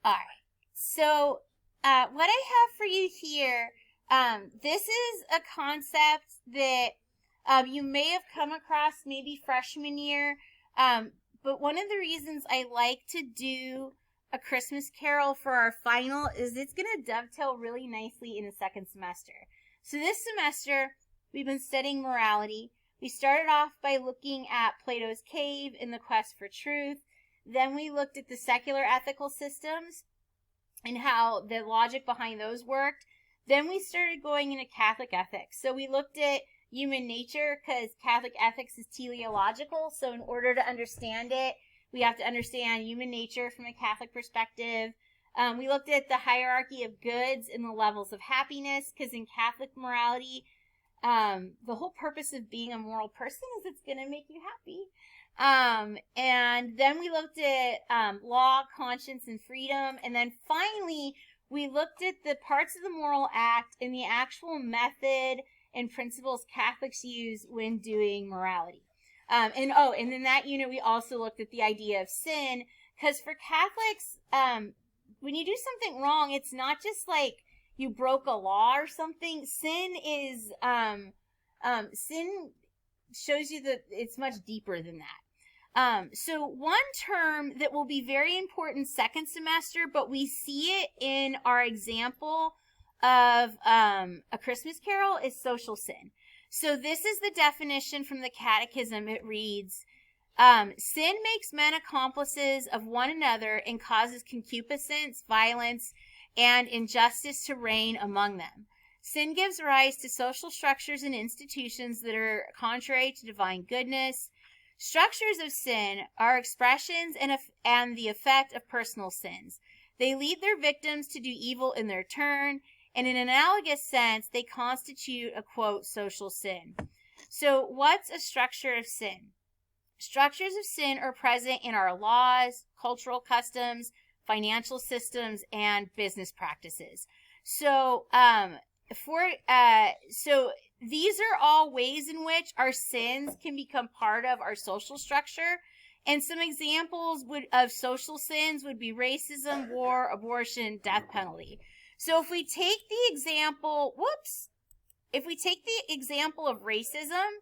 All right. So, what I have for you here, this is a concept that you may have come across maybe freshman year. But one of the reasons I like to do a Christmas Carol for our final is it's going to dovetail really nicely in the second semester. So this semester, we've been studying morality. We started off by looking at Plato's cave and the quest for truth. Then we looked at the secular ethical systems and how the logic behind those worked. Then we started going into Catholic ethics. So we looked at human nature because Catholic ethics is teleological. So in order to understand it, we have to understand human nature from a Catholic perspective. We looked at the hierarchy of goods and the levels of happiness because in Catholic morality, the whole purpose of being a moral person is it's going to make you happy. And then we looked at law, conscience, and freedom. And then finally, we looked at the parts of the moral act and the actual method and principles Catholics use when doing morality. And in that unit, we also looked at the idea of sin, because for Catholics, when you do something wrong, it's not just like you broke a law or something. Sin is, sin shows you that it's much deeper than that. So one term that will be very important second semester, but we see it in our example of A Christmas Carol, is social sin. So this is the definition from the Catechism. It reads, sin makes men accomplices of one another and causes concupiscence, violence, and injustice to reign among them. Sin gives rise to social structures and institutions that are contrary to divine goodness. Structures of sin are expressions and the effect of personal sins. They lead their victims to do evil in their turn, and in an analogous sense, they constitute a, quote, social sin. So what's a structure of sin? Structures of sin are present in our laws, cultural customs, financial systems, and business practices. So, so these are all ways in which our sins can become part of our social structure. And some examples of social sins would be racism, war, abortion, death penalty. So if we take the example, of racism,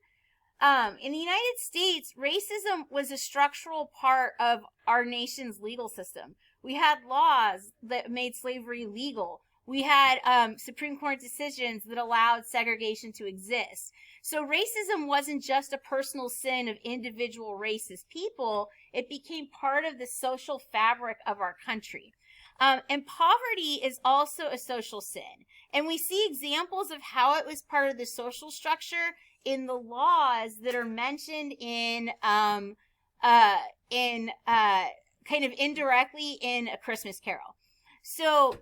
in the United States, racism was a structural part of our nation's legal system. We had laws that made slavery legal. We had Supreme Court decisions that allowed segregation to exist. So racism wasn't just a personal sin of individual racist people. It became part of the social fabric of our country. And poverty is also a social sin. And we see examples of how it was part of the social structure in the laws that are mentioned in kind of indirectly in A Christmas Carol. So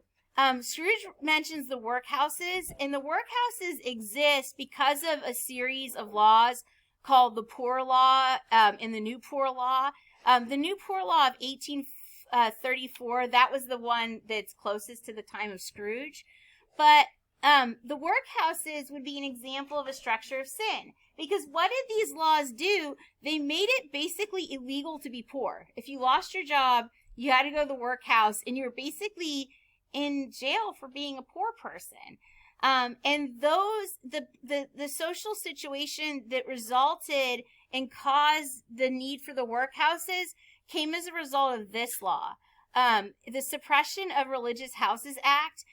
Scrooge mentions the workhouses, and the workhouses exist because of a series of laws called the Poor Law and the New Poor Law. The New Poor Law of 1834, that was the one that's closest to the time of Scrooge. But the workhouses would be an example of a structure of sin. Because what did these laws do? They made it basically illegal to be poor. If you lost your job, you had to go to the workhouse, and you were basically in jail for being a poor person. And the social situation that resulted and caused the need for the workhouses came as a result of this law. The Suppression of Religious Houses Act.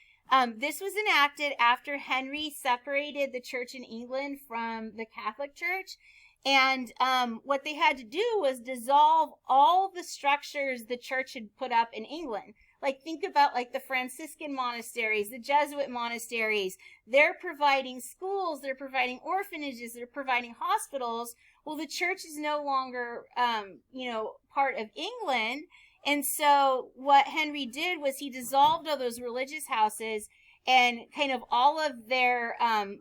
This was enacted after Henry separated the church in England from the Catholic Church. And what they had to do was dissolve all the structures the church had put up in England. Like, think about like the Franciscan monasteries, the Jesuit monasteries. They're providing schools, they're providing orphanages, they're providing hospitals. Well, the church is no longer, part of England. And so what Henry did was he dissolved all those religious houses, and kind of all of their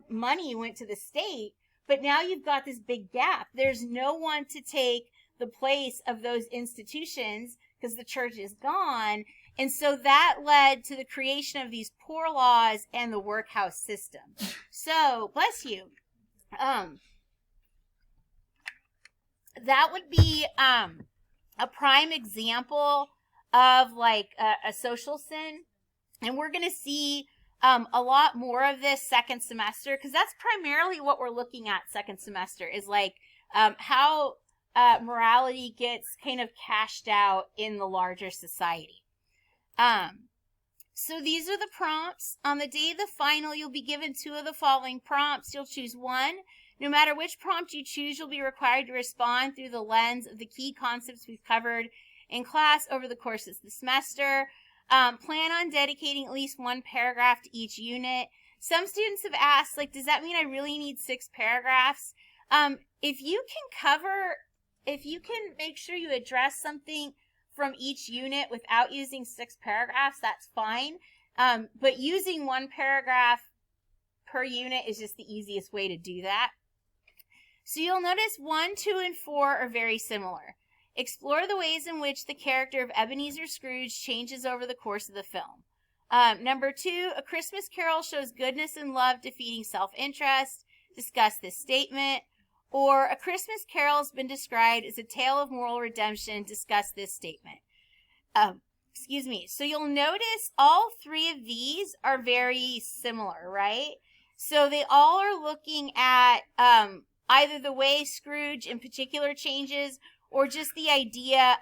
money went to the state. But now you've got this big gap. There's no one to take the place of those institutions because the church is gone. And so that led to the creation of these poor laws and the workhouse system. So, bless you. That would be a prime example of like a social sin. And we're going to see a lot more of this second semester, because that's primarily what we're looking at second semester, is like how morality gets kind of cashed out in the larger society. So these are the prompts. On the day of the final, you'll be given 2 of the following prompts. You'll choose one. No matter which prompt you choose, you'll be required to respond through the lens of the key concepts we've covered in class over the course of the semester. Plan on dedicating at least 1 paragraph to each unit. Some students have asked, like, does that mean I really need 6 paragraphs? If you can make sure you address something from each unit without using 6 paragraphs, that's fine. But using 1 paragraph per unit is just the easiest way to do that. So you'll notice 1, 2, and 4 are very similar. Explore the ways in which the character of Ebenezer Scrooge changes over the course of the film. Number 2, A Christmas Carol shows goodness and love defeating self-interest. Discuss this statement. Or, A Christmas Carol has been described as a tale of moral redemption. Discuss this statement. So you'll notice all 3 of these are very similar, right? So they all are looking at either the way Scrooge in particular changes, or just the idea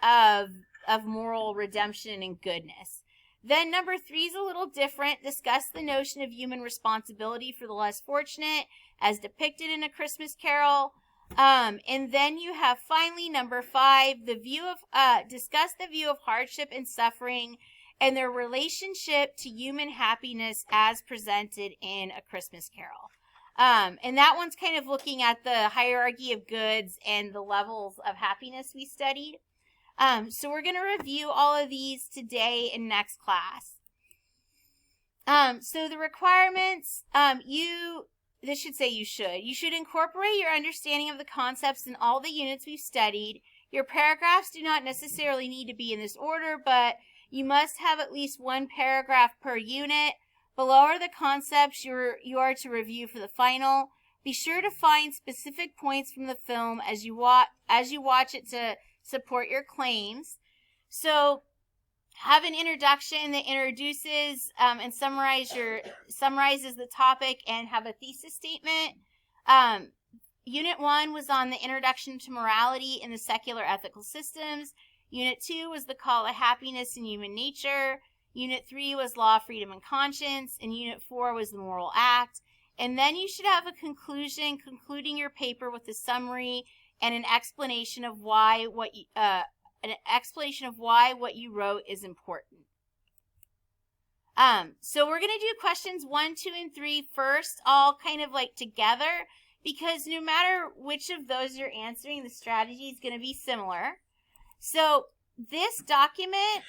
of moral redemption and goodness. Then number 3 is a little different. Discuss the notion of human responsibility for the less fortunate as depicted in A Christmas Carol. And then you have finally number 5, discuss the view of hardship and suffering and their relationship to human happiness as presented in A Christmas Carol. And that one's kind of looking at the hierarchy of goods and the levels of happiness we studied. So we're going to review all of these today in next class. So the requirements, you should incorporate your understanding of the concepts in all the units we've studied. Your paragraphs do not necessarily need to be in this order, but you must have at least 1 paragraph per unit. Below are the concepts you are to review for the final. Be sure to find specific points from the film as you watch it to support your claims. So have an introduction that introduces and summarizes the topic, and have a thesis statement. Unit 1 was on the introduction to morality in the secular ethical systems. Unit 2 was the call to happiness in human nature. Unit 3 was law, freedom, and conscience, and Unit 4 was the moral act. And then you should have a conclusion, concluding your paper with a summary and an explanation of why what you wrote is important. So we're going to do questions 1, 2, and 3 first, all kind of like together, because no matter which of those you're answering, the strategy is going to be similar. So this document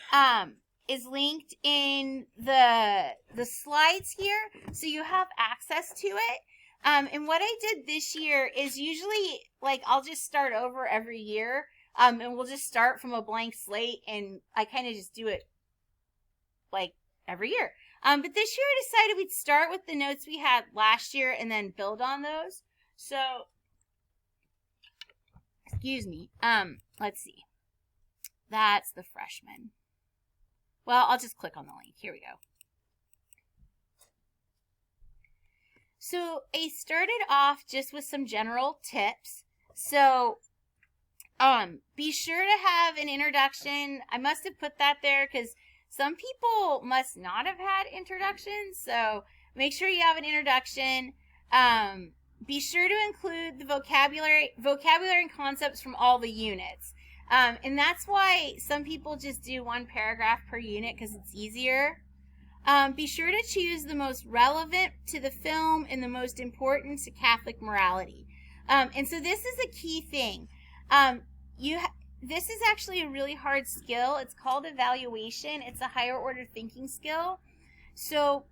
is linked in the slides here, so you have access to it. And what I did this year is usually, like, I'll just start over every year, and we'll just start from a blank slate, and I kind of just do it, like, every year. But this year I decided we'd start with the notes we had last year and then build on those. So, let's see. That's the freshman. Well, I'll just click on the link. Here we go. So I started off just with some general tips. So be sure to have an introduction. I must have put that there because some people must not have had introductions. So make sure you have an introduction. Be sure to include the vocabulary and concepts from all the units. And that's why some people just do 1 paragraph per unit, because it's easier. Be sure to choose the most relevant to the film and the most important to Catholic morality. And so this is a key thing. This is actually a really hard skill. It's called evaluation. It's a higher order thinking skill. So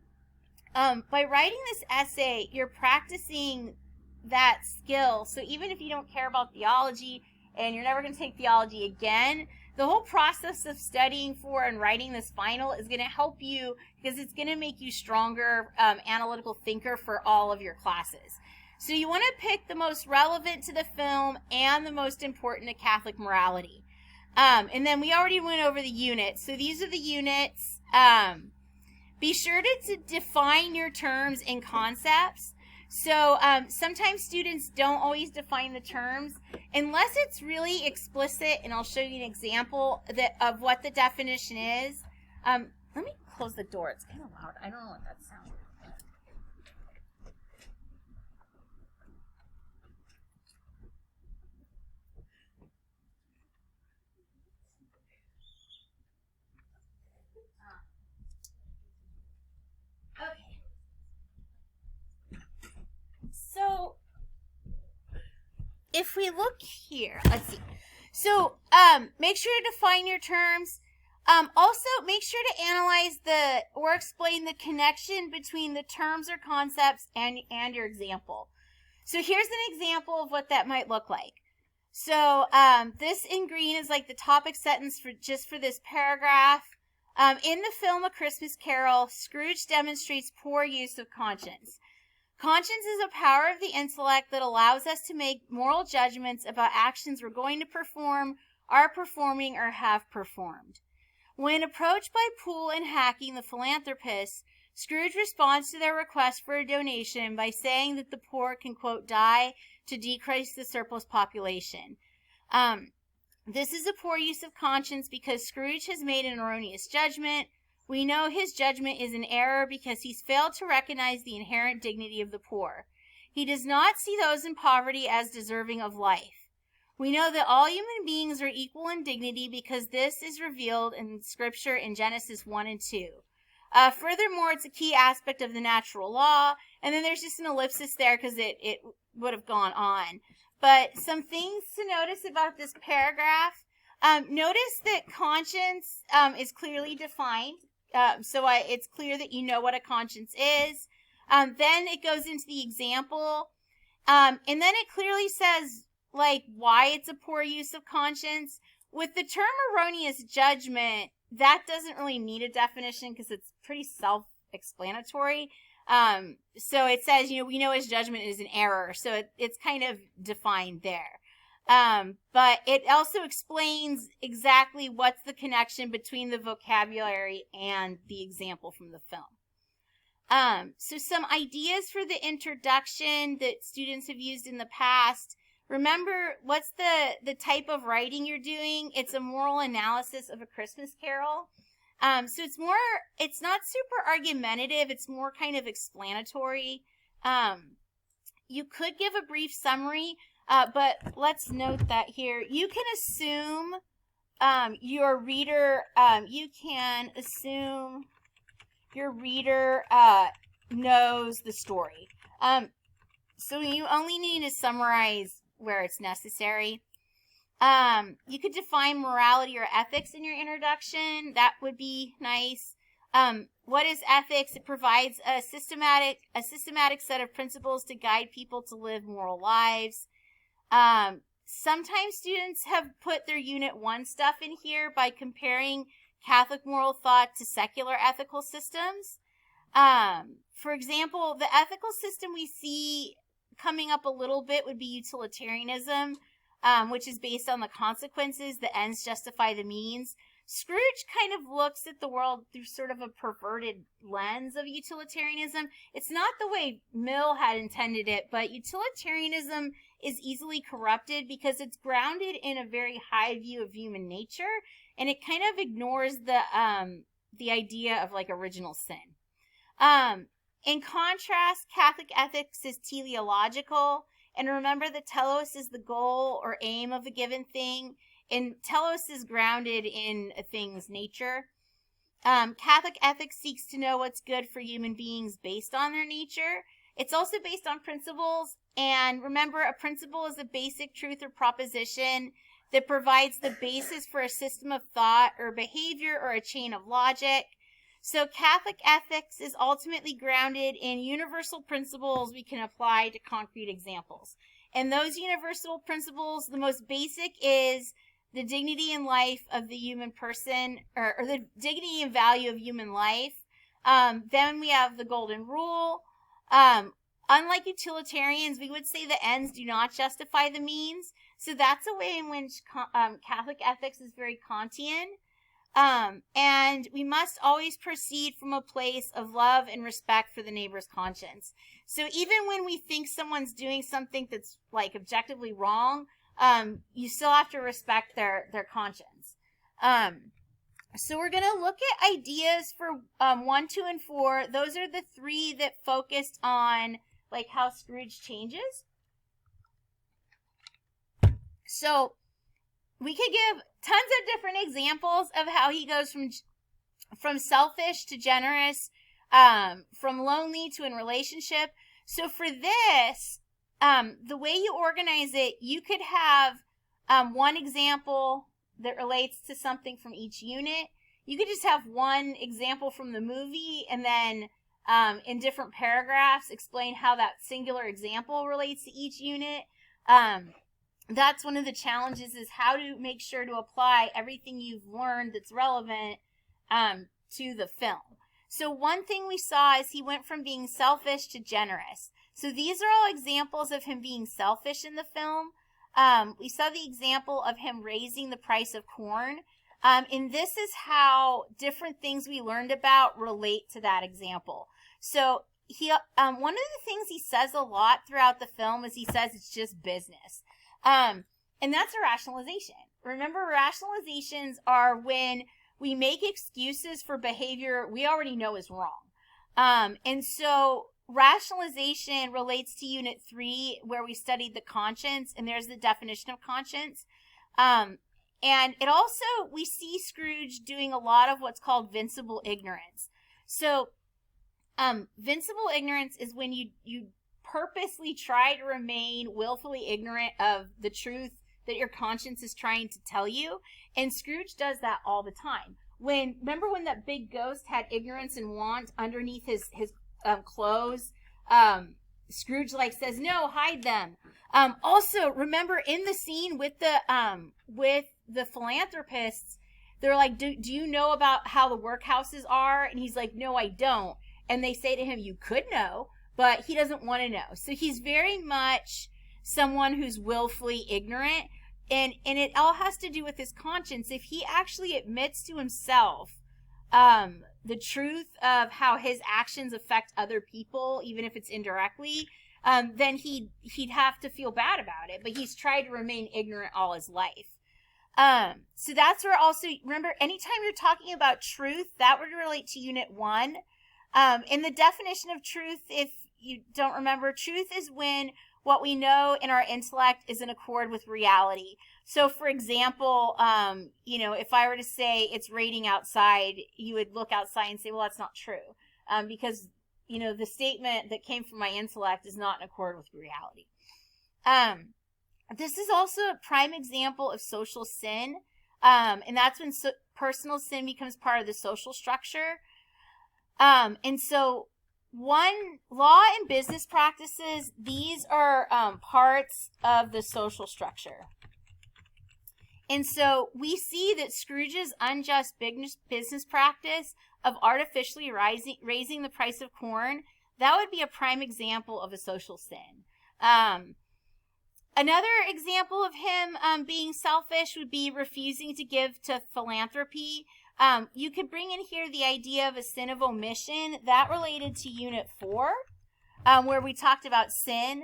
by writing this essay, you're practicing that skill. So even if you don't care about theology and you're never going to take theology again, the whole process of studying for and writing this final is going to help you, because it's going to make you stronger analytical thinker for all of your classes. So you want to pick the most relevant to the film and the most important to Catholic morality. And then we already went over the units. So these are the units. Be sure to define your terms and concepts. So sometimes students don't always define the terms unless it's really explicit, and I'll show you an example of what the definition is. Let me close the door. It's kind of loud. I don't know what that sounds like. So if we look here, let's see. So make sure to define your terms. Also, make sure to analyze or explain the connection between the terms or concepts and your example. So here's an example of what that might look like. So this in green is like the topic sentence for this paragraph. In the film A Christmas Carol, Scrooge demonstrates poor use of conscience. Conscience is a power of the intellect that allows us to make moral judgments about actions we're going to perform, are performing, or have performed. When approached by Poole and Hacking, the philanthropists, Scrooge responds to their request for a donation by saying that the poor can, quote, die to decrease the surplus population. This is a poor use of conscience because Scrooge has made an erroneous judgment. We know his judgment is an error because he's failed to recognize the inherent dignity of the poor. He does not see those in poverty as deserving of life. We know that all human beings are equal in dignity because this is revealed in Scripture in Genesis 1 and 2. Furthermore, it's a key aspect of the natural law. And then there's just an ellipsis there because it would have gone on. But some things to notice about this paragraph. Notice that conscience is clearly defined. So it's clear that you know what a conscience is. Then it goes into the example. And then it clearly says, like, why it's a poor use of conscience. With the term erroneous judgment, that doesn't really need a definition because it's pretty self-explanatory. So it says, we know his judgment is an error. So it's kind of defined there. But it also explains exactly what's the connection between the vocabulary and the example from the film. So some ideas for the introduction that students have used in the past. Remember, what's the type of writing you're doing? It's a moral analysis of A Christmas Carol. So it's not super argumentative. It's more kind of explanatory. You could give a brief summary. But let's note that here, you can assume your reader knows the story. So you only need to summarize where it's necessary. You could define morality or ethics in your introduction. That would be nice. What is ethics? It provides a systematic set of principles to guide people to live moral lives. Sometimes students have put their Unit 1 stuff in here by comparing Catholic moral thought to secular ethical systems. For example, the ethical system we see coming up a little bit would be utilitarianism, which is based on the consequences. The ends justify the means. Scrooge kind of looks at the world through sort of a perverted lens of utilitarianism. It's not the way Mill had intended it, but utilitarianism is easily corrupted because it's grounded in a very high view of human nature, and it kind of ignores the idea of like original sin. In contrast, Catholic ethics is teleological, and remember that telos is the goal or aim of a given thing, and telos is grounded in a thing's nature. Catholic ethics seeks to know what's good for human beings based on their nature. It's also based on principles, and remember, a principle is a basic truth or proposition that provides the basis for a system of thought or behavior or a chain of logic. So Catholic ethics is ultimately grounded in universal principles we can apply to concrete examples. And those universal principles, the most basic is the dignity and life of the human person, or the dignity and value of human life. Then we have the golden rule. Unlike utilitarians, we would say the ends do not justify the means. So that's a way in which Catholic ethics is very Kantian. And we must always proceed from a place of love and respect for the neighbor's conscience. So even when we think someone's doing something that's like objectively wrong, you still have to respect their conscience. So we're going to look at ideas for 1, 2, and 4. Those are the 3 that focused on like how Scrooge changes. So we could give tons of different examples of how he goes from selfish to generous, from lonely to in relationship. So for this, the way you organize it, you could have one example that relates to something from each unit. You could just have one example from the movie and then in different paragraphs explain how that singular example relates to each unit. That's one of the challenges, is how to make sure to apply everything you've learned that's relevant to the film. So one thing we saw is he went from being selfish to generous. So these are all examples of him being selfish in the film. We saw the example of him raising the price of corn. And this is how different things we learned about relate to that example. So he, one of the things he says a lot throughout the film is he says it's just business. And that's a rationalization. Remember, rationalizations are when we make excuses for behavior we already know is wrong. And so rationalization relates to Unit 3, where we studied the conscience, and there's the definition of conscience. And it also, we see Scrooge doing a lot of what's called vincible ignorance. So vincible ignorance is when you purposely try to remain willfully ignorant of the truth that your conscience is trying to tell you. And Scrooge does that all the time. Remember when that big ghost had ignorance and want underneath his clothes? Scrooge says, no, hide them. Also, remember in the scene with the philanthropists, they're like, do you know about how the workhouses are? And he's like, no, I don't. And they say to him, you could know, but he doesn't want to know. So he's very much someone who's willfully ignorant. And it all has to do with his conscience. If he actually admits to himself the truth of how his actions affect other people, even if it's indirectly, then he'd have to feel bad about it. But he's tried to remain ignorant all his life. So that's where also, remember, anytime you're talking about truth, that would relate to Unit 1. In the definition of truth, if you don't remember, truth is when what we know in our intellect is in accord with reality. So, for example, if I were to say it's raining outside, you would look outside and say, well, that's not true. Because, the statement that came from my intellect is not in accord with reality. This is also a prime example of social sin. And that's when personal sin becomes part of the social structure. And so one, law and business practices, these are parts of the social structure. And so we see that Scrooge's unjust business practice of artificially raising the price of corn, that would be a prime example of a social sin. Another example of him being selfish would be refusing to give to philanthropy. You could bring in here the idea of a sin of omission. That related to Unit 4, where we talked about sin.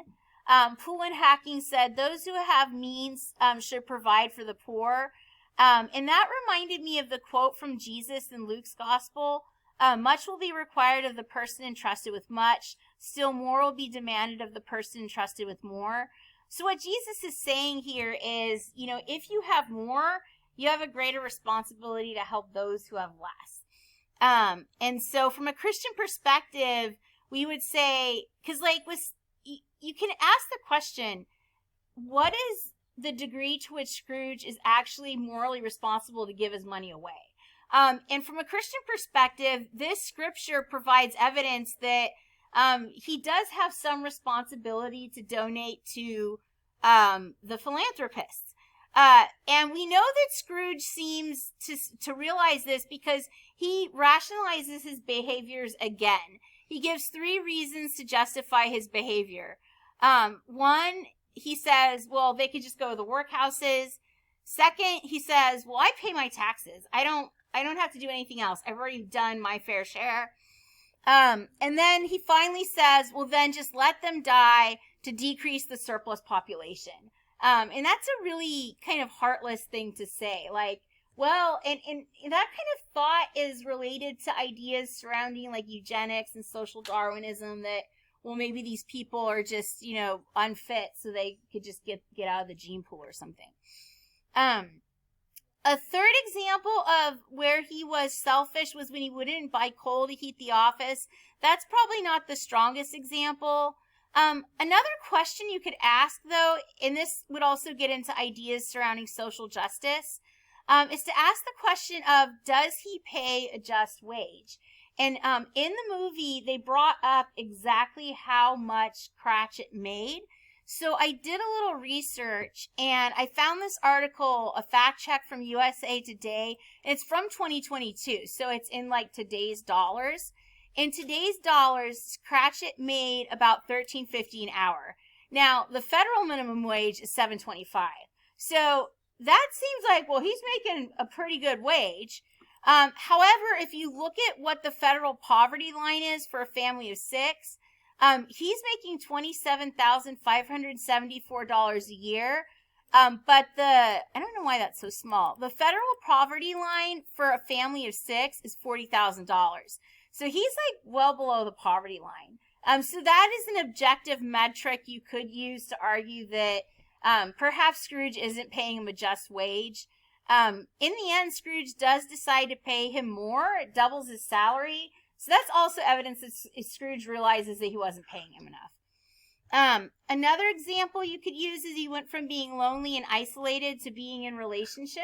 Poole and Hacking said, those who have means should provide for the poor. And that reminded me of the quote from Jesus in Luke's Gospel. Much will be required of the person entrusted with much. Still more will be demanded of the person entrusted with more. So what Jesus is saying here is, if you have more, you have a greater responsibility to help those who have less. And so from a Christian perspective, we would say, because you can ask the question, what is the degree to which Scrooge is actually morally responsible to give his money away? And from a Christian perspective, this scripture provides evidence that he does have some responsibility to donate to the philanthropists. And we know that Scrooge seems to realize this because he rationalizes his behaviors again. He gives 3 reasons to justify his behavior. One he says, well, they could just go to the workhouses. Second, he says, well, I pay my taxes. I don't have to do anything else. I've already done my fair share. And then he finally says, well, then just let them die to decrease the surplus population. And that's a really kind of heartless thing to say. Like, well, and that kind of thought is related to ideas surrounding like eugenics and social Darwinism that, well, maybe these people are just, you know, unfit so they could just get out of the gene pool or something. A third example of where he was selfish was when he wouldn't buy coal to heat the office. That's probably not the strongest example. Another question you could ask, though, and this would also get into ideas surrounding social justice, is to ask the question of, does he pay a just wage? And in the movie, they brought up exactly how much Cratchit made. So I did a little research, and I found this article, a fact check from USA Today, and it's from 2022, so it's in like today's dollars. In today's dollars, Cratchit made about $13.50 an hour. Now, the federal minimum wage is $7.25. So that seems like, well, he's making a pretty good wage. However, if you look at what the federal poverty line is for a family of 6, he's making $27,574 a year. But I don't know why that's so small. The federal poverty line for a family of 6 is $40,000. So he's like well below the poverty line. So that is an objective metric you could use to argue that perhaps Scrooge isn't paying him a just wage. In the end, Scrooge does decide to pay him more. It doubles his salary. So that's also evidence that Scrooge realizes that he wasn't paying him enough. Another example you could use is he went from being lonely and isolated to being in relationship.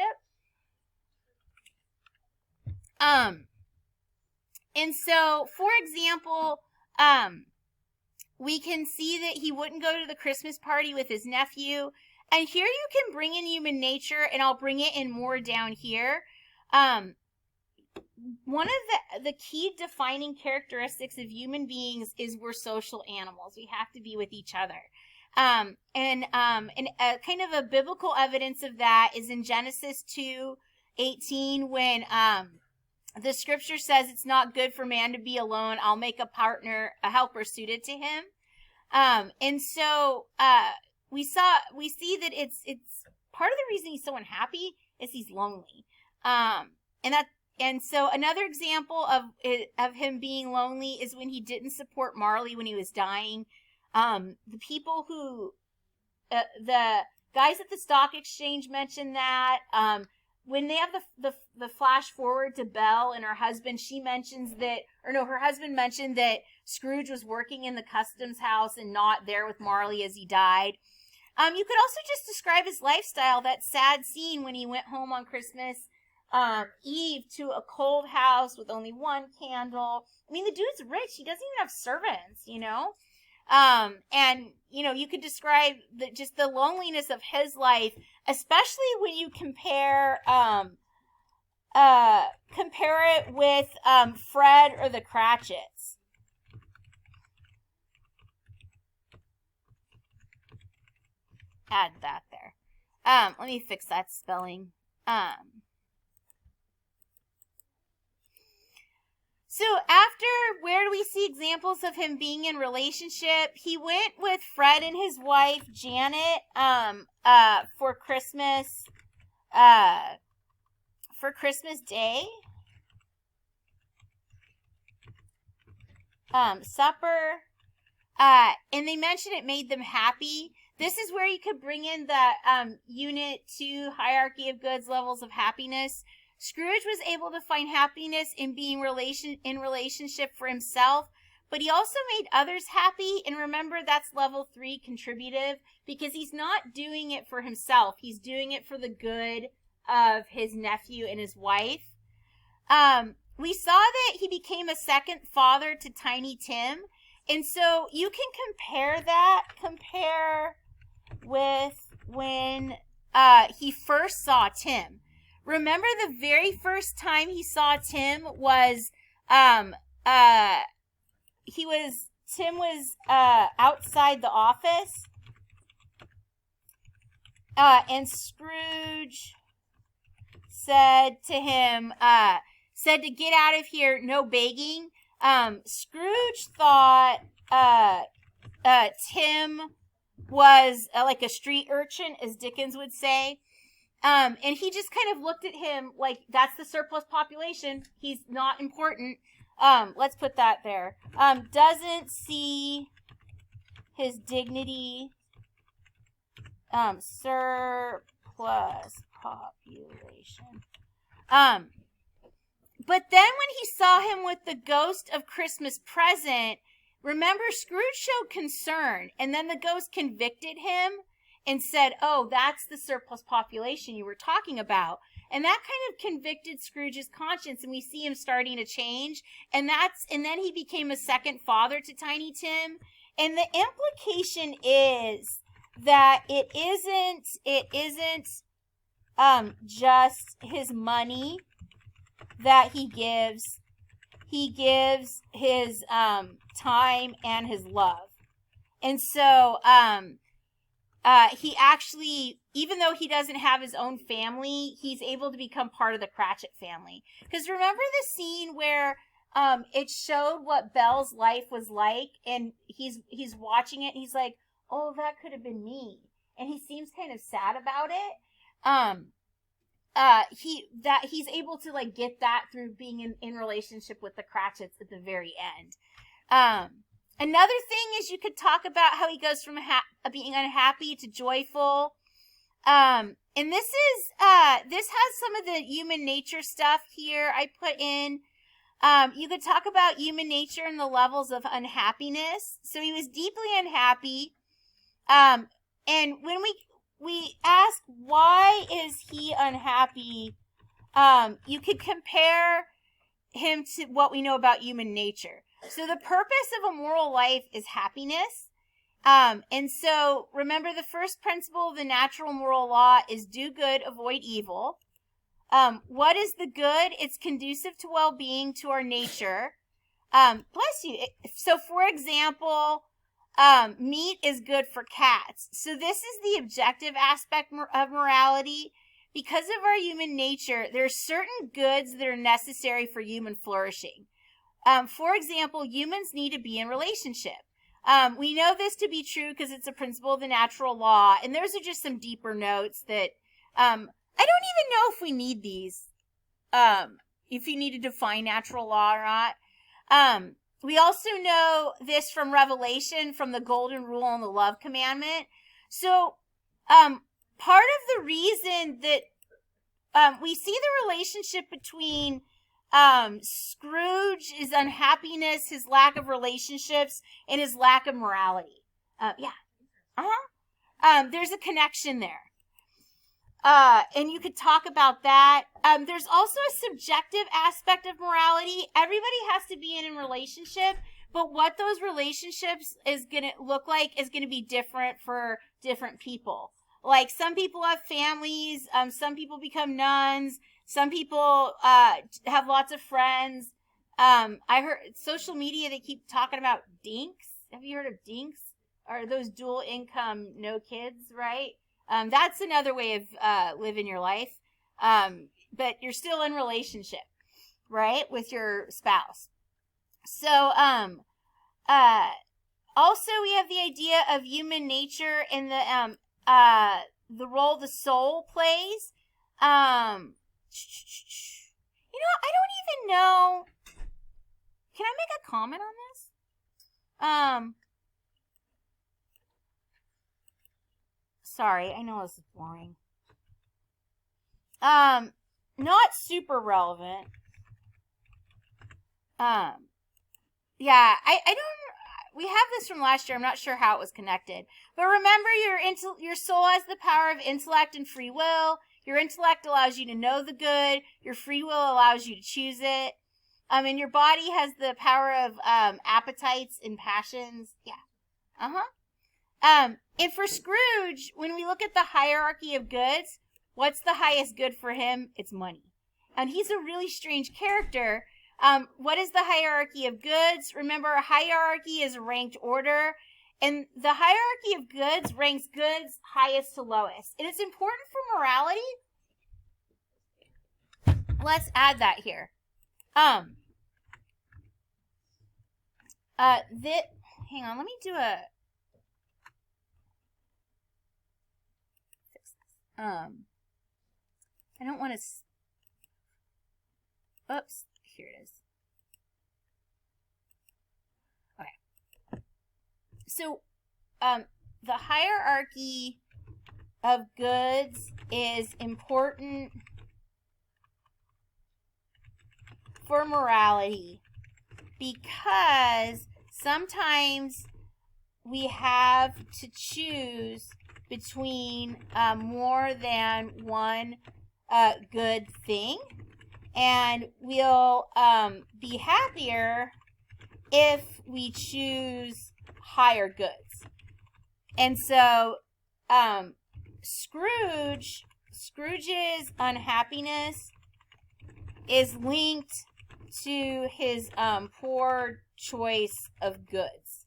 And so, for example, we can see that he wouldn't go to the Christmas party with his nephew. And here you can bring in human nature, and I'll bring it in more down here. One of the key defining characteristics of human beings is we're social animals. We have to be with each other. And kind of a biblical evidence of that is in Genesis 2:18 when the scripture says it's not good for man to be alone. I'll make a helper suited to him. And so we see that it's part of the reason he's so unhappy is he's lonely. And so another example of him being lonely is when he didn't support Marley when he was dying. The people who, the guys at the stock exchange mentioned that. When they have the flash forward to Belle and her husband, her husband mentioned that Scrooge was working in the customs house and not there with Marley as he died. You could also just describe his lifestyle, that sad scene when he went home on Christmas Eve to a cold house with only one candle. I mean, the dude's rich. He doesn't even have servants, you know? And, you know, you could describe just the loneliness of his life, especially when you compare it with Fred or the Cratchits. Add that there. Let me fix that spelling. So after, where do we see examples of him being in relationship? He went with Fred and his wife, Janet, for Christmas Day. Supper. And they mentioned it made them happy. This is where you could bring in the Unit 2 hierarchy of goods, levels of happiness. Scrooge was able to find happiness in being in relationship for himself, but he also made others happy. And remember, that's level 3 contributive, because he's not doing it for himself. He's doing it for the good of his nephew and his wife. We saw that he became a second father to Tiny Tim. And so you can compare with when he first saw Tim. Remember, the very first time he saw Tim was Tim was outside the office. and Scrooge said to him, said to get out of here, no begging. Scrooge thought Tim was like a street urchin, as Dickens would say. And he just kind of looked at him like, that's the surplus population. He's not important. Let's put that there. Doesn't see his dignity. Surplus population. But then when he saw him with the ghost of Christmas present, remember, Scrooge showed concern, and then the ghost convicted him and said, oh, that's the surplus population you were talking about. And that kind of convicted Scrooge's conscience, and we see him starting to change. And then he became a second father to Tiny Tim. And the implication is that it isn't just his money that he gives. He gives his time and his love. And so he actually, even though he doesn't have his own family, he's able to become part of the Cratchit family. Because remember the scene where it showed what Belle's life was like, and he's watching it, and he's like, oh, that could have been me. And he seems kind of sad about it. He's able to like get that through being in relationship with the Cratchits at the very end. Another thing is you could talk about how he goes from being unhappy to joyful. And this has some of the human nature stuff here I put in. You could talk about human nature and the levels of unhappiness. So he was deeply unhappy. And when we ask, why is he unhappy? You could compare him to what we know about human nature. So the purpose of a moral life is happiness. And so remember, the first principle of the natural moral law is do good, avoid evil. What is the good? It's conducive to well-being, to our nature. Bless you. So for example, meat is good for cats. So this is the objective aspect of morality. Because of our human nature, there are certain goods that are necessary for human flourishing. For example, humans need to be in relationship. We know this to be true because it's a principle of the natural law. And those are just some deeper notes that I don't even know if we need these. If you need to define natural law or not. We also know this from Revelation, from the Golden Rule and the Love Commandment. So, part of the reason that we see the relationship between Scrooge's unhappiness, his lack of relationships, and his lack of morality. There's a connection there. And you could talk about that. There's also a subjective aspect of morality. Everybody has to be in a relationship, but what those relationships is going to look like is going to be different for different people. Like, some people have families, some people become nuns, some people have lots of friends. I heard social media, they keep talking about dinks. Have you heard of dinks? Or those dual income, no kids, right? That's another way of living your life. But you're still in relationship, right, with your spouse. So, also we have the idea of human nature and the role the soul plays. I don't even know. Can I make a comment on this? Sorry, I know this is boring. Not super relevant. Yeah, I don't, we have this from last year. I'm not sure how it was connected. But remember, your soul has the power of intellect and free will. Your intellect allows you to know the good. Your free will allows you to choose it. And your body has the power of appetites and passions. Yeah. And for Scrooge, when we look at the hierarchy of goods, what's the highest good for him? It's money. And he's a really strange character. What is the hierarchy of goods? Remember, a hierarchy is a ranked order. And the hierarchy of goods ranks goods highest to lowest. And it's important for morality. Let's add that here. Hang on, let me do a fix this. I don't want to. Oops, here it is. Okay. So, the hierarchy of goods is important for morality because sometimes we have to choose between more than one good thing, and we'll be happier if we choose higher goods. And so Scrooge's unhappiness is linked to his poor choice of goods.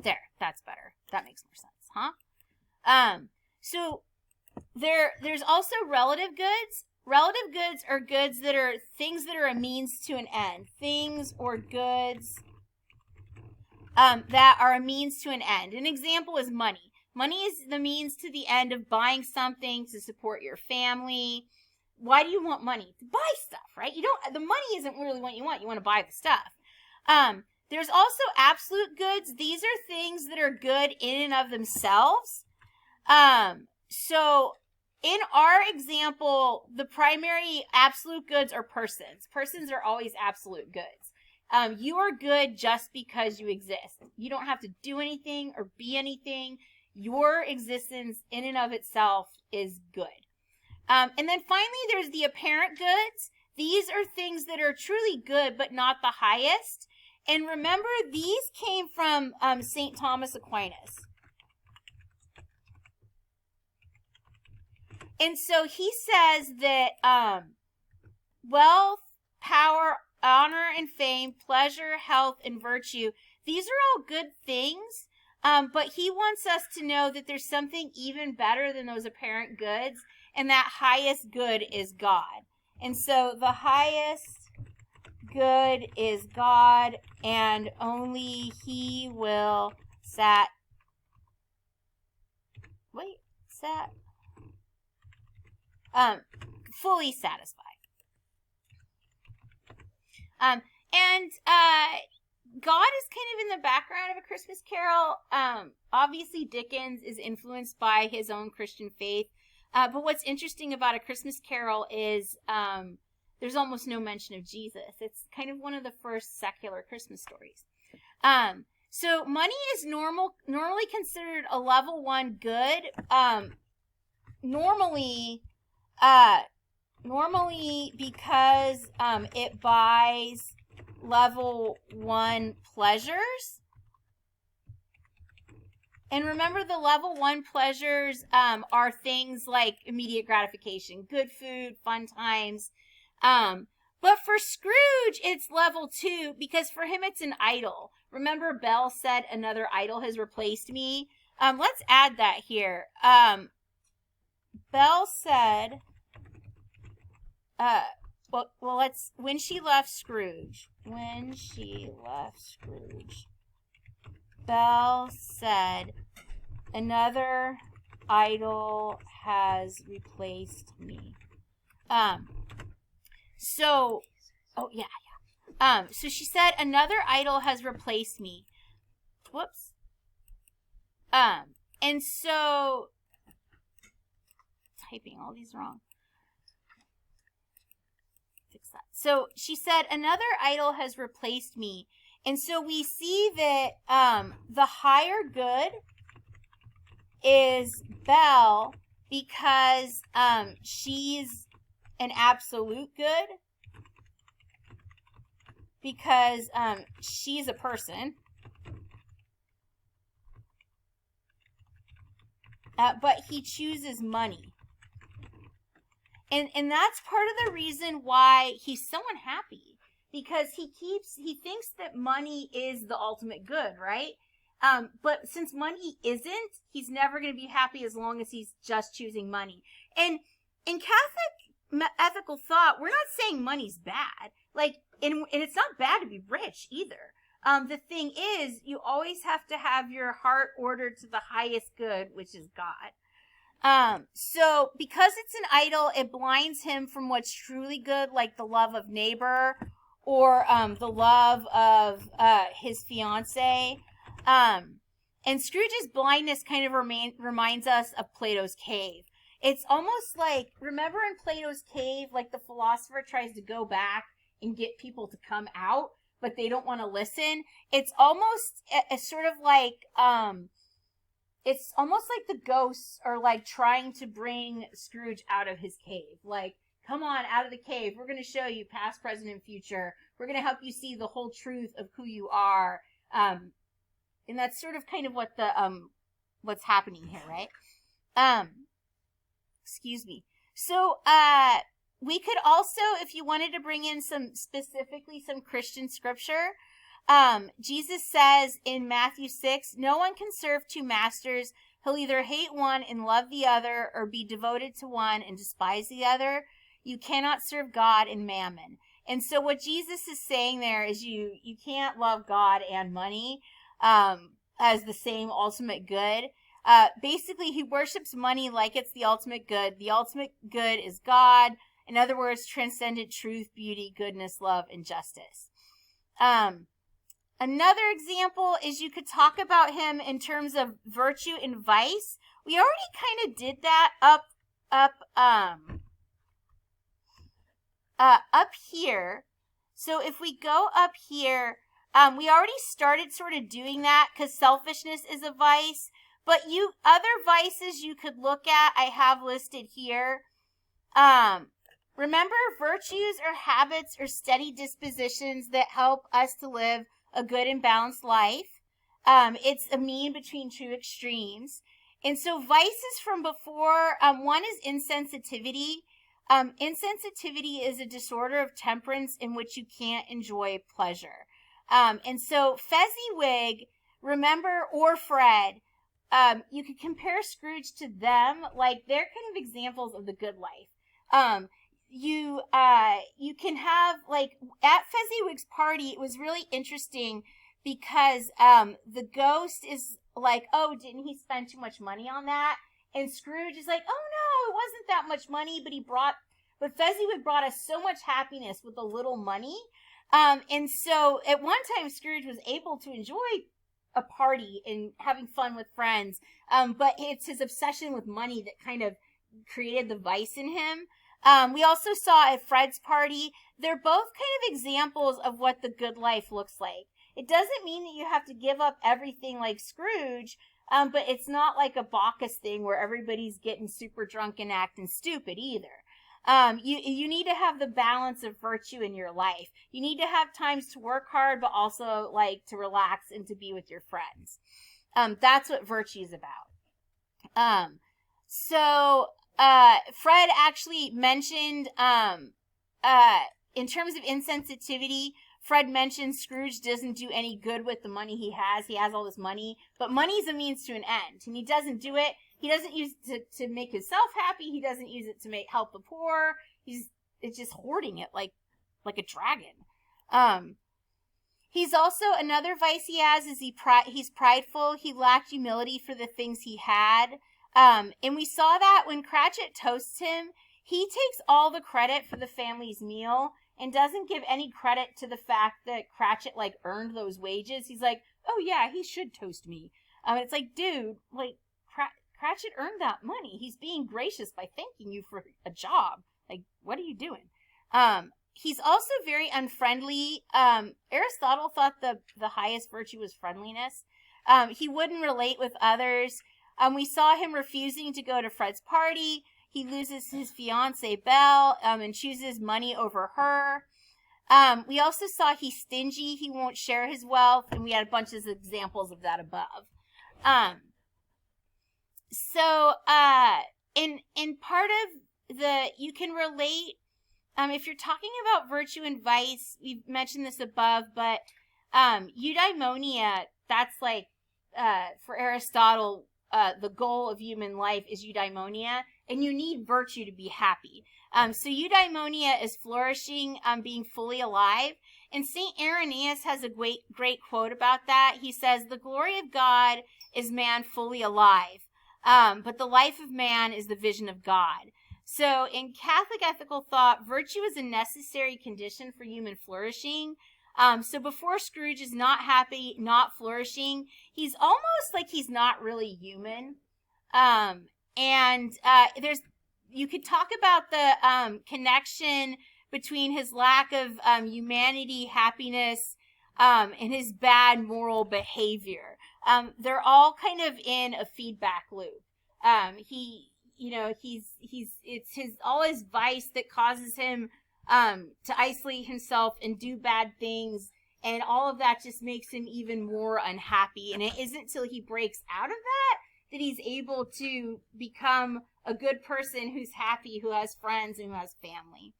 There, that's better. That makes more sense, huh? So there's also relative goods. Relative goods are goods that are things that are a means to an end. Things or goods that are a means to an end. An example is money. Money is the means to the end of buying something to support your family. Why do you want money? To buy stuff, right? The money isn't really what you want. You want to buy the stuff. There's also absolute goods. These are things that are good in and of themselves. So in our example, the primary absolute goods are persons. Persons are always absolute goods. You are good just because you exist. You don't have to do anything or be anything. Your existence in and of itself is good. And then finally, there's the apparent goods. These are things that are truly good, but not the highest. And remember, these came from St. Thomas Aquinas. And so he says that wealth, power, honor, and fame, pleasure, health, and virtue, these are all good things. But he wants us to know that there's something even better than those apparent goods. And that highest good is God. And so the highest good is God, and only he will fully satisfy. And God is kind of in the background of A Christmas Carol. Obviously, Dickens is influenced by his own Christian faith. But what's interesting about A Christmas Carol is there's almost no mention of Jesus. It's kind of one of the first secular Christmas stories. So money is normally considered a level 1 good. Normally because it buys level 1 pleasures. And remember, the level 1 pleasures are things like immediate gratification, good food, fun times. But for Scrooge, it's level 2 because for him, it's an idol. Remember, Belle said, another idol has replaced me. Let's add that here. Belle said, when she left Scrooge, Belle said, another idol has replaced me. So she said, another idol has replaced me. Whoops. And so, typing all these wrong. Fix that. So she said, another idol has replaced me. And so we see that the higher good is Belle because she's an absolute good, because she's a person. But he chooses money. And that's part of the reason why he's so unhappy. because he thinks that money is the ultimate good, right? But since money isn't, he's never going to be happy as long as he's just choosing money. And in Catholic ethical thought, we're not saying money's bad. Like, and it's not bad to be rich either. The thing is, you always have to have your heart ordered to the highest good, which is God. So because it's an idol, it blinds him from what's truly good, like the love of neighbor or the love of his fiance. And Scrooge's blindness kind of reminds us of Plato's cave. It's almost like, remember in Plato's cave, like the philosopher tries to go back and get people to come out, but they don't want to listen. It's almost a sort of like, it's almost like the ghosts are like trying to bring Scrooge out of his cave. Like, come on, out of the cave. We're going to show you past, present, and future. We're going to help you see the whole truth of who you are. And that's sort of kind of what the, what's happening here, right? Excuse me. So, we could also, if you wanted to bring in some Christian scripture, Jesus says in Matthew 6, no one can serve two masters. He'll either hate one and love the other, or be devoted to one and despise the other. You cannot serve God and mammon. And so what Jesus is saying there is you can't love God and money as the same ultimate good. Basically, he worships money like it's the ultimate good. The ultimate good is God. In other words, transcendent truth, beauty, goodness, love, and justice. Another example is you could talk about him in terms of virtue and vice. We already kind of did that up here. So if we go up here, we already started sort of doing that because selfishness is a vice. But other vices you could look at, I have listed here. Remember, virtues are habits or steady dispositions that help us to live a good and balanced life. It's a mean between two extremes. And so vices from before, one is insensitivity. Insensitivity is a disorder of temperance in which you can't enjoy pleasure. And so Fezziwig, remember, or Fred, you could compare Scrooge to them. Like, they're kind of examples of the good life. You can have, like, at Fezziwig's party, it was really interesting because the ghost is like, oh, didn't he spend too much money on that? And Scrooge is like, oh no, it wasn't that much money, but Fezziwig brought us so much happiness with a little money. And so at one time Scrooge was able to enjoy a party and having fun with friends. But it's his obsession with money that kind of created the vice in him. We also saw at Fred's party, they're both kind of examples of what the good life looks like. It doesn't mean that you have to give up everything like Scrooge, but it's not like a Bacchus thing where everybody's getting super drunk and acting stupid either. You need to have the balance of virtue in your life. You need to have times to work hard, but also like to relax and to be with your friends. That's what virtue is about. Fred actually mentioned, in terms of insensitivity, Fred mentioned Scrooge doesn't do any good with the money he has. He has all this money, but money's a means to an end, and he doesn't do it. He doesn't use it to make himself happy. He doesn't use it to help the poor. It's just hoarding it like a dragon. He's also, another vice he has is he's prideful. He lacked humility for the things he had. And we saw that when Cratchit toasts him, he takes all the credit for the family's meal and doesn't give any credit to the fact that Cratchit earned those wages. He's like, oh yeah, he should toast me. It's like, dude, Cratchit earned that money. He's being gracious by thanking you for a job. Like, what are you doing? He's also very unfriendly. Aristotle thought the highest virtue was friendliness. He wouldn't relate with others. We saw him refusing to go to Fred's party. He loses his fiancée, Belle, and chooses money over her. We also saw he's stingy. He won't share his wealth, and we had a bunch of examples of that above. In part of you can relate if you're talking about virtue and vice, we've mentioned this above, but eudaimonia, that's like, for Aristotle, the goal of human life is eudaimonia, and you need virtue to be happy. So eudaimonia is flourishing, being fully alive. And St. Irenaeus has a great quote about that. He says, "The glory of God is man fully alive, but the life of man is the vision of God." So in Catholic ethical thought, virtue is a necessary condition for human flourishing. So before Scrooge is not happy, not flourishing, he's almost like he's not really human. You could talk about the connection between his lack of humanity, happiness, and his bad moral behavior. They're all kind of in a feedback loop. It's all his vice that causes him to isolate himself and do bad things, and all of that just makes him even more unhappy. And it isn't till he breaks out of that he's able to become a good person who's happy, who has friends, and who has family.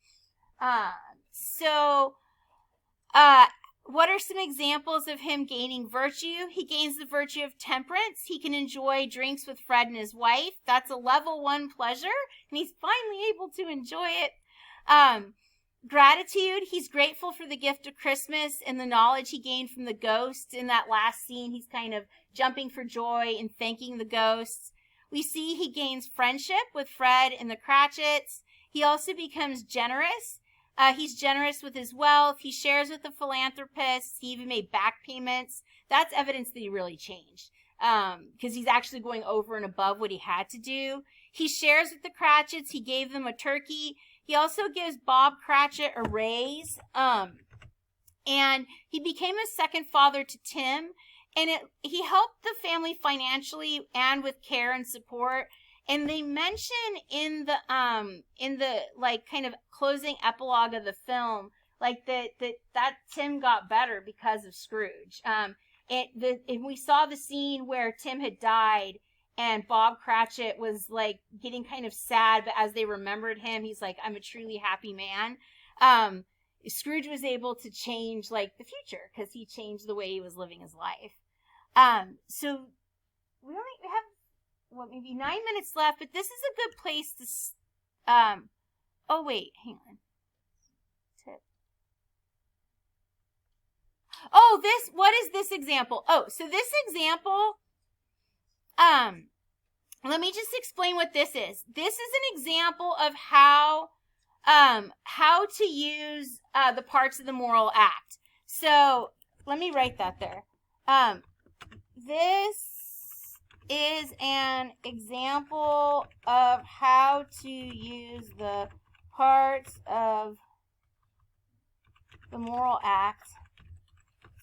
What are some examples of him gaining virtue? He gains the virtue of temperance. He can enjoy drinks with Fred and his wife. That's a level 1 pleasure, and he's finally able to enjoy it. Gratitude. He's grateful for the gift of Christmas and the knowledge he gained from the ghosts. In that last scene, he's kind of jumping for joy and thanking the ghosts. We see he gains friendship with Fred and the Cratchits. He also becomes generous. He's generous with his wealth. He shares with the philanthropists. He even made back payments. That's evidence that he really changed, because he's actually going over and above what he had to do. He shares with the Cratchits. He gave them a turkey. He also gives Bob Cratchit a raise, and he became a second father to Tim, and he helped the family financially and with care and support. And they mention in the like kind of closing epilogue of the film, like that Tim got better because of Scrooge. And we saw the scene where Tim had died, and Bob Cratchit was like getting kind of sad, but as they remembered him, he's like, "I'm a truly happy man." Scrooge was able to change like the future because he changed the way he was living his life. So we have maybe 9 minutes left, but this is a good place to. Oh wait, hang on. Tip. Oh, what is this example? Oh, so this example. Let me just explain what this is. This is an example of how to use the parts of the moral act. So let me write that there. This is an example of how to use the parts of the moral act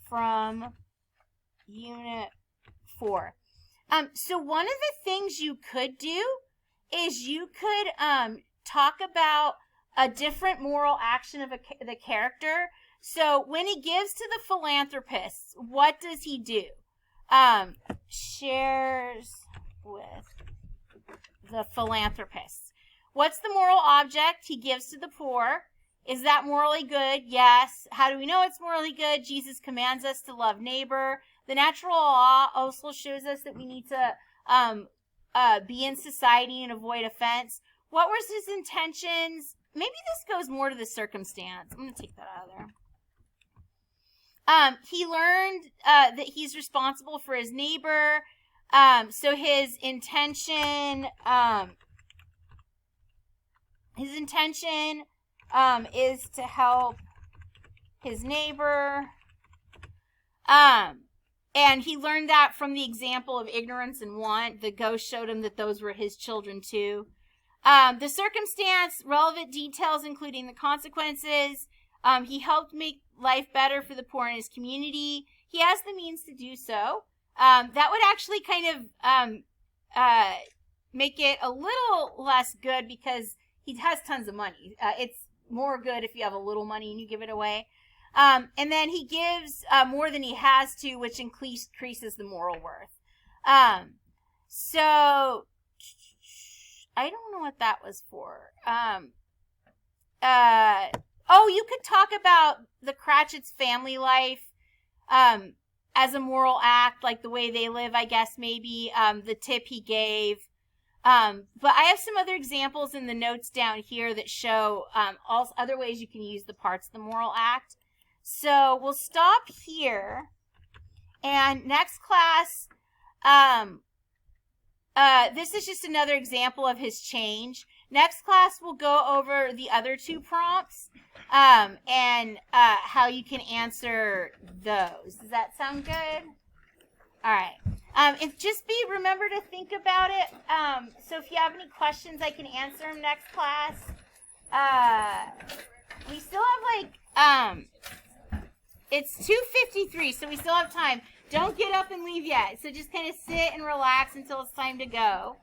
from Unit 4. So one of the things you could do is you could talk about a different moral action of the character. So when he gives to the philanthropists, what does he do? Shares with the philanthropists. What's the moral object? He gives to the poor. Is that morally good? Yes. How do we know it's morally good? Jesus commands us to love neighbor. The natural law also shows us that we need to be in society and avoid offense. What was his intentions? Maybe this goes more to the circumstance. I'm going to take that out of there. He learned that he's responsible for his neighbor. So his intention is to help his neighbor. And he learned that from the example of ignorance and want. The ghost showed him that those were his children too. The circumstance, relevant details, including the consequences. He helped make life better for the poor in his community. He has the means to do so. That would actually kind of make it a little less good because he has tons of money. It's more good if you have a little money and you give it away. And then he gives more than he has to, which increases the moral worth. So I don't know what that was for. you could talk about the Cratchit's family life as a moral act, like the way they live, I guess, maybe, the tip he gave. But I have some other examples in the notes down here that show all other ways you can use the parts of the moral act. So we'll stop here. And next class, this is just another example of his change. Next class, we'll go over the other two prompts and how you can answer those. Does that sound good? All right. And just remember to think about it. So if you have any questions, I can answer them next class. We still have it's 2:53, so we still have time. Don't get up and leave yet. So just kind of sit and relax until it's time to go.